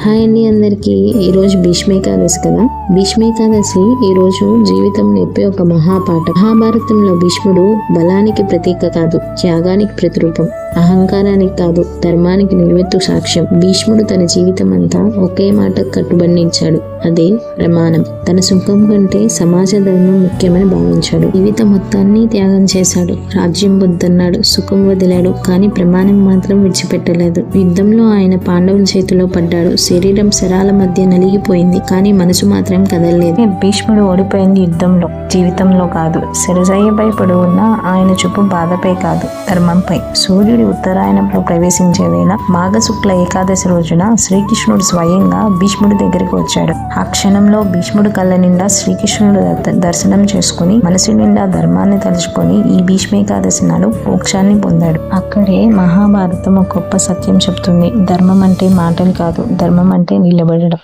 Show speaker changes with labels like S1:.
S1: Hi అండి అందరికీ. ఈరోజు భీష్మేకాదశి కదా. భీష్మేకాదశి ఈరోజు జీవితం నేర్పే ఒక మహాపాఠం. మహాభారతంలో భీష్ముడు బలానికి ప్రతీక కాదు, త్యాగానికి ప్రతిరూపం. అహంకారానికి కాదు, ధర్మానికి నిలువెత్తు సాక్ష్యం. భీష్ముడు తన జీవితం అంతా ఒకే మాట కట్టుబడినిచ్చాడు, అదే ప్రమాణం. తన సుఖం కంటే సమాజ ధర్మం ముఖ్యమని భావించాడు. జీవితం మొత్తాన్ని త్యాగం చేశాడు. రాజ్యం వద్దన్నాడు, సుఖం వదిలాడు, కానీ ప్రమాణం మాత్రం విడిచిపెట్టలేదు. యుద్ధంలో ఆయన పాండవుల చేతిలో పడ్డాడు. శరీరం శరాల మధ్య నలిగిపోయింది, కానీ మనసు మాత్రం కదలలేదు. భీష్ముడు ఓడిపోయింది యుద్ధంలో, జీవితంలో కాదు. శరజయ్యపై పడి ఉన్న ఆయన చూపు బాధపై కాదు, ధర్మంపై. సూర్యుడు ఉత్తరాయణంలో ప్రవేశించే వేళ మాఘశుక్ల ఏకాదశి రోజున శ్రీకృష్ణుడు స్వయంగా భీష్ముడి దగ్గరికి వచ్చాడు. ఆ క్షణంలో భీష్ముడు కళ్ళ నిండా శ్రీకృష్ణుడు దర్శనం చేసుకుని మనసు నిండా ధర్మాన్ని తలుచుకొని ఈ భీష్మేకాదశి నాడు మోక్షాన్ని పొందాడు. అక్కడే మహాభారతం ఒక గొప్ప సత్యం చెప్తుంది. ధర్మం అంటే మాటలు కాదు, ధర్మం అంటే నిలబడడం.